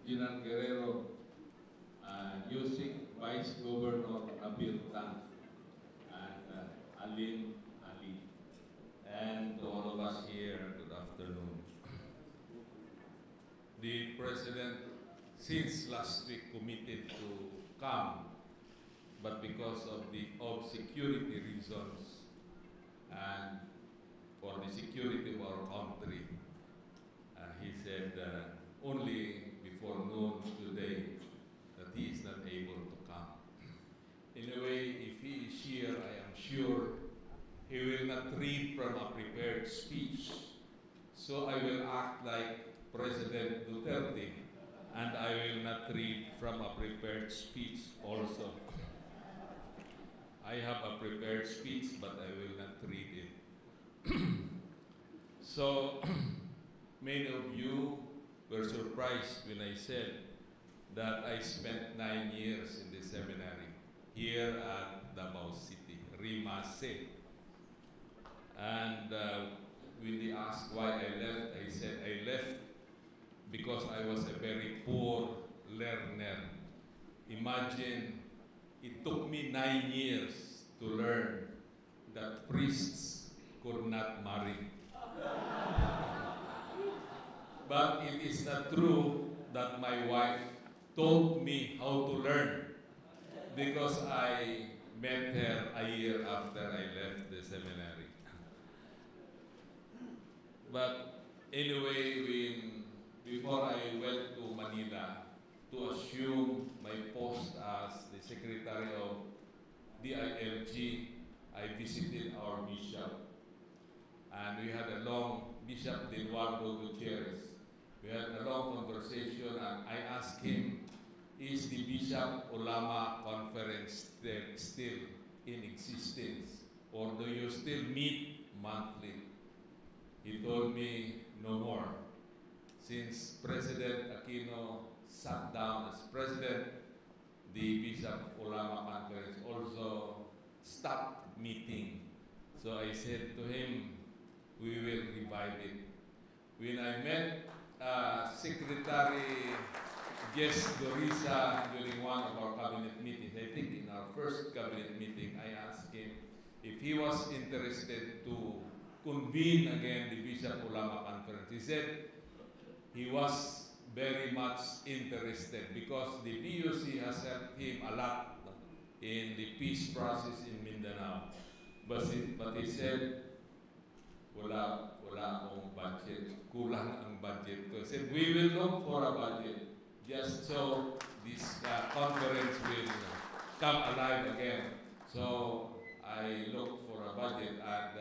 General Guerrero, Yusik Vice Governor Nabil Tan, and Alin Ali. And to all of us here, good afternoon. The President, since last week, committed to come, but because of security reasons and for the security of our country, he said only before noon today that he is not able to come. In a way, if he is here, I am sure he will not read from a prepared speech. So I will act like President Duterte, and I will not read from a prepared speech also. I have a prepared speech, but I will not read it. So many of you were surprised when I said that I spent 9 years in the seminary here at Davao City, Rimase. And when they asked why I left, I said I left because I was a very poor learner. Imagine, it took me 9 years to learn that priests could not marry. But it is not true that my wife told me how to learn, because I met her a year after I left the seminary. But anyway, before I went to Manila to assume my post as the Secretary of DILG, I visited our bishop. And we had a long, Bishop Eduardo Gutierrez. We had a long conversation, and I asked him, is the Bishop Ulama Conference still in existence, or do you still meet monthly? He told me no more. Since President Aquino sat down as president, the Bishop Ulama Conference also stopped meeting. So I said to him, we will revive it. When I met Secretary Jess Dorisa during one of our cabinet meetings, I think in our first cabinet meeting, I asked him if he was interested to convene again the Bishop Ulama Conference. He said he was very much interested because the BUC has helped him a lot in the peace process in Mindanao. But he said, wala akong budget, kulang ang budget ko. He said, we will look for a budget just so this conference will come alive again. So I looked for a budget, and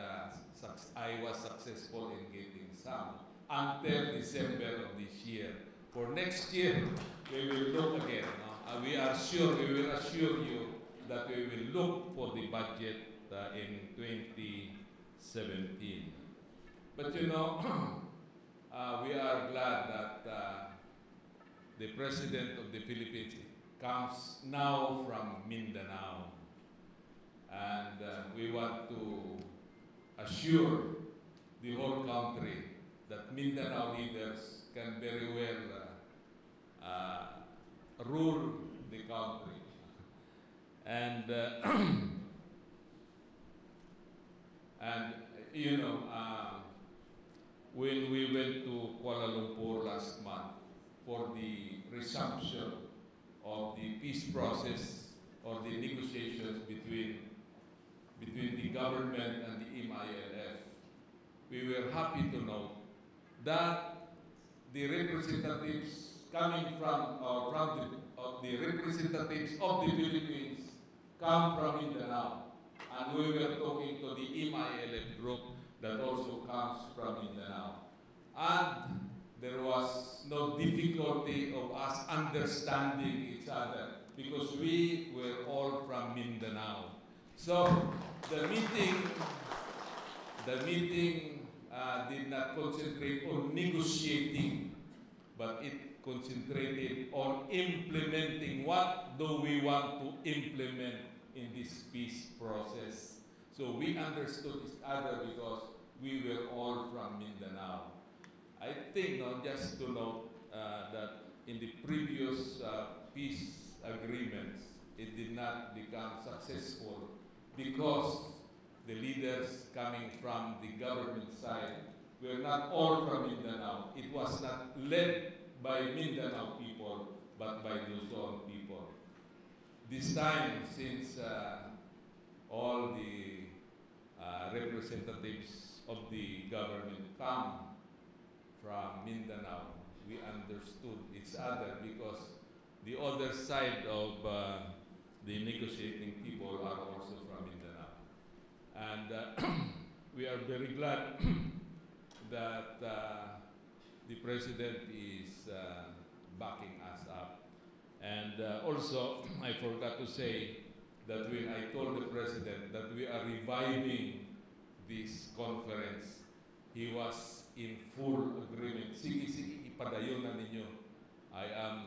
I was successful in getting some until December of this year. For next year, we will look again. We will assure you that we will look for the budget in 2017. But you know, we are glad that the President of the Philippines comes now from Mindanao. And we want to assure the whole country that Mindanao leaders can very well rule the country. And and you know, when we went to Kuala Lumpur last month for the resumption of the peace process or the negotiations between the government and the MILF, we were happy to note that the representatives coming from the representatives of the Philippines come from Mindanao, and we were talking to the MILF group that also comes from Mindanao, and there was no difficulty of us understanding each other because we were all from Mindanao. So the meeting did not concentrate on negotiating, but it concentrated on implementing what do we want to implement in this peace process. So we understood each other because we were all from Mindanao. I think, just to note that in the previous peace agreements, it did not become successful because the leaders coming from the government side were not all from Mindanao. It was not led by Mindanao people, but by Luzon people. This time, since all the representatives of the government come from Mindanao, we understood each other because the other side of the negotiating people are also from Mindanao. And we are very glad that the President is backing us up. And also, I forgot to say that when I told the President that we are reviving this conference, he was in full agreement. Sige, ipadayon na ninyo. I am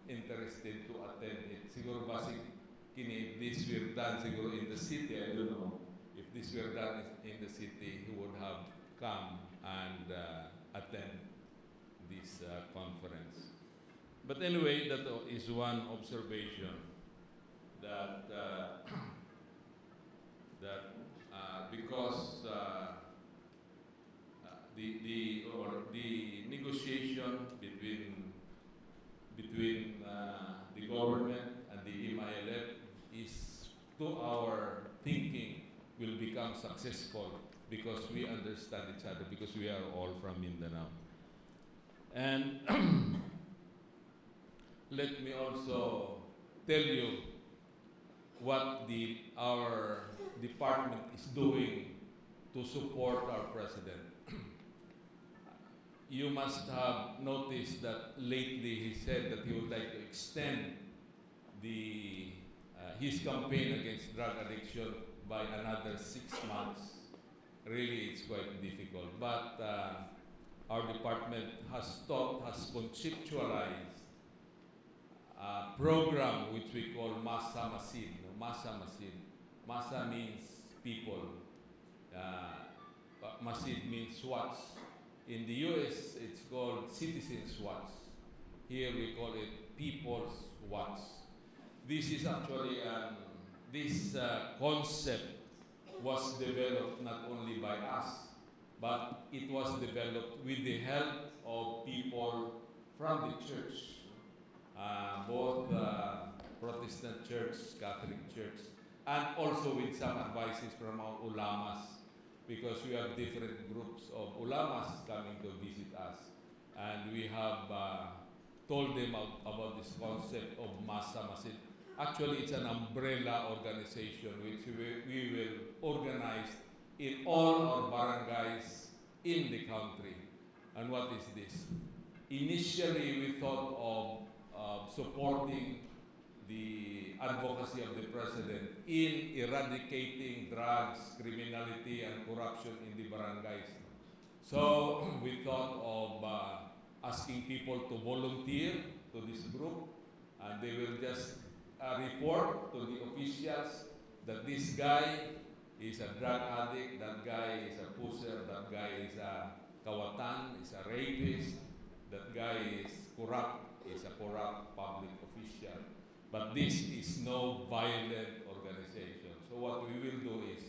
interested to attend it. Siguro ba if this were done siguro in the city, I don't know. If this were done in the city, he would have come and attend this conference. But anyway, that is one observation that because the negotiation between the government and the MILF is, to our thinking, will become successful because we understand each other, because we are all from Mindanao. And let me also tell you what our department is doing to support our president. You must have noticed that lately he said that he would like to extend his campaign against drug addiction by another 6 months. Really, it's quite difficult. But our department has conceptualized a program which we call Masa Masid. Masa Masid. Masa means people. Masid means SWATs. In the US, it's called Citizen SWATs. Here we call it People's SWATs. This is actually, this concept was developed not only by us, but it was developed with the help of people from the church, both Protestant church, Catholic church, and also with some advices from our ulamas, because we have different groups of ulamas coming to visit us. And we have told them about this concept of Masa Masid. Actually, it's an umbrella organization which we will organize in all our barangays in the country. And what is this? Initially, we thought of supporting the advocacy of the President in eradicating drugs, criminality, and corruption in the barangays. So we thought of asking people to volunteer to this group, and they will just report to the officials that this guy is a drug addict, that guy is a pusher, that guy is a kawatan, is a rapist, that guy is a corrupt public official. But this is no violent organization. So what we will do is,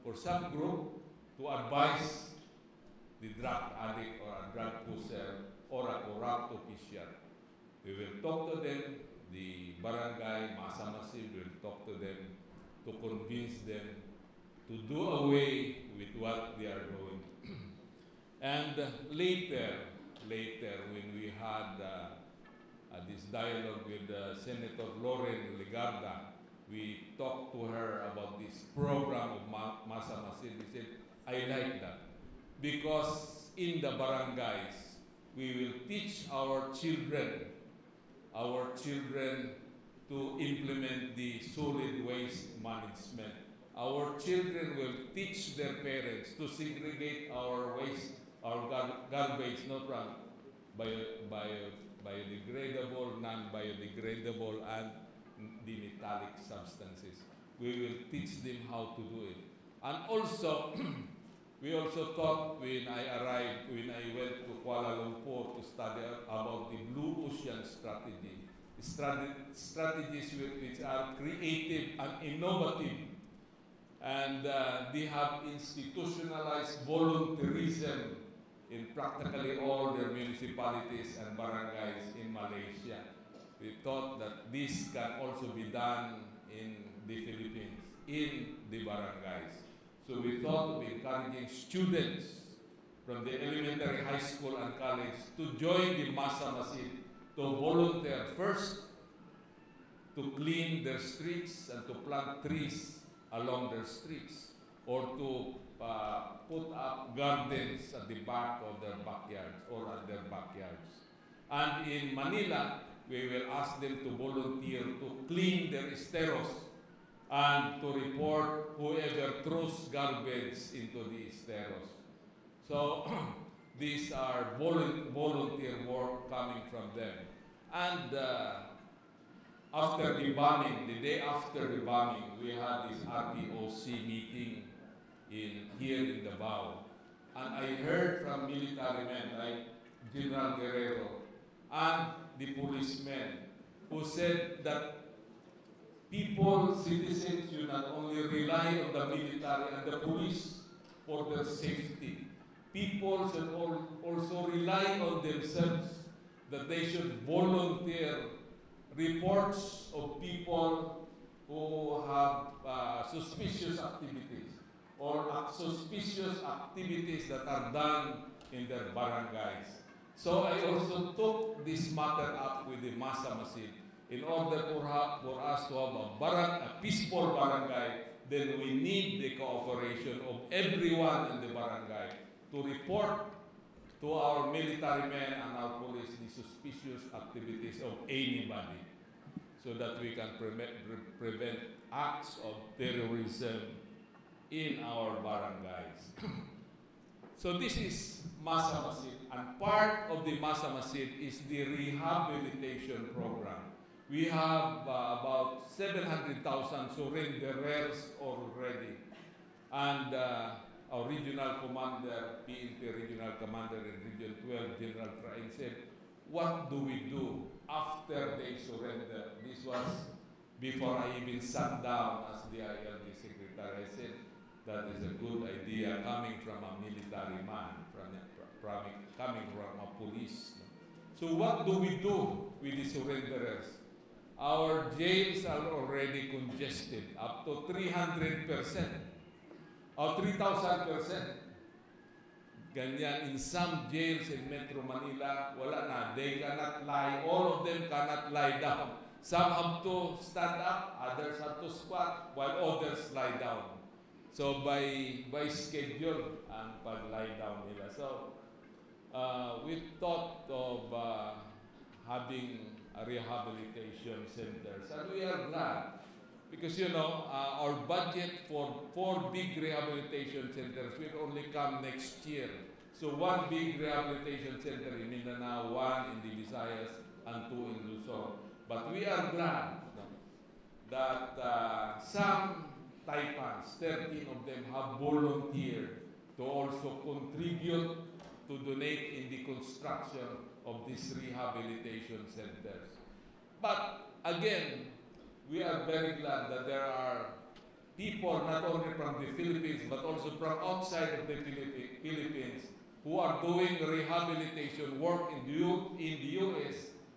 for some group to advise the drug addict or a drug pusher or a corrupt official, we will talk to them, the barangay, Masa Masid will talk to them to convince them to do away with what they are doing. And later, when we had this dialogue with Senator Lauren Legarda, we talked to her about this program of Masa Masid. We said, I like that, because in the barangays, we will teach our children to implement the solid waste management. Our children will teach their parents to segregate our waste, our garbage, not from biodegradable, non-biodegradable, and the metallic substances. We will teach them how to do it. And also, We also thought when I went to Kuala Lumpur to study about the Blue Ocean strategy, strategies which are creative and innovative, and they have institutionalized volunteerism in practically all their municipalities and barangays in Malaysia. We thought that this can also be done in the Philippines, in the barangays. So we thought of encouraging students from the elementary, high school, and college to join the Masa Masid, to volunteer first to clean their streets and to plant trees along their streets, or to put up gardens at the back of their backyards or at their backyards. And in Manila, we will ask them to volunteer to clean their esteros and to report whoever throws garbage into the esteros. So these are volunteer work coming from them. And after the bombing, the day after the bombing, we had this RTOC meeting here in Davao. And I heard from military men like General Guerrero and the policemen who said that people, citizens, should not only rely on the military and the police for their safety. People should also rely on themselves, that they should volunteer reports of people who have suspicious activities or suspicious activities that are done in their barangays. So I also took this matter up with the Masa Masid. In order for us to have a peaceful barangay, then we need the cooperation of everyone in the barangay to report to our military men and our police the suspicious activities of anybody, so that we can prevent acts of terrorism in our barangays. So this is Masa Masid, and part of the Masa Masid is the rehabilitation program. We have about 700,000 surrenderers already, and our regional commander, PNP regional commander in Region 12, General Train, said, what do we do after they surrender? This was before I even sat down as the ILD secretary. I said, that is a good idea coming from a military man, coming from a police. So what do we do with the surrenderers? Our jails are already congested up to 300% or 3,000%. Ganyan, in some jails in Metro Manila, wala na. They cannot lie. All of them cannot lie down. Some have to stand up, others have to squat, while others lie down. So by schedule ang pag-lie down nila. So we thought of having a rehabilitation centers, and we are glad because our budget for 4 big rehabilitation centers will only come next year. So 1 big rehabilitation center in Mindanao, 1 in the Visayas, and 2 in Luzon. But we are glad that some Taipans, 13 of them, have volunteered to also contribute to donate in the construction of these rehabilitation centers. But again, we are very glad that there are people not only from the Philippines but also from outside of the Philippines who are doing rehabilitation work in the US,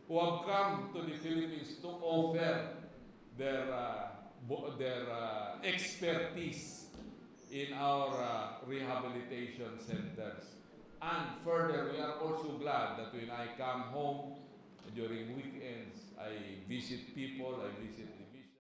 who have come to the Philippines to offer their expertise in our rehabilitation centers. And further, we are also glad that when I come home during weekends, I visit people, I visit the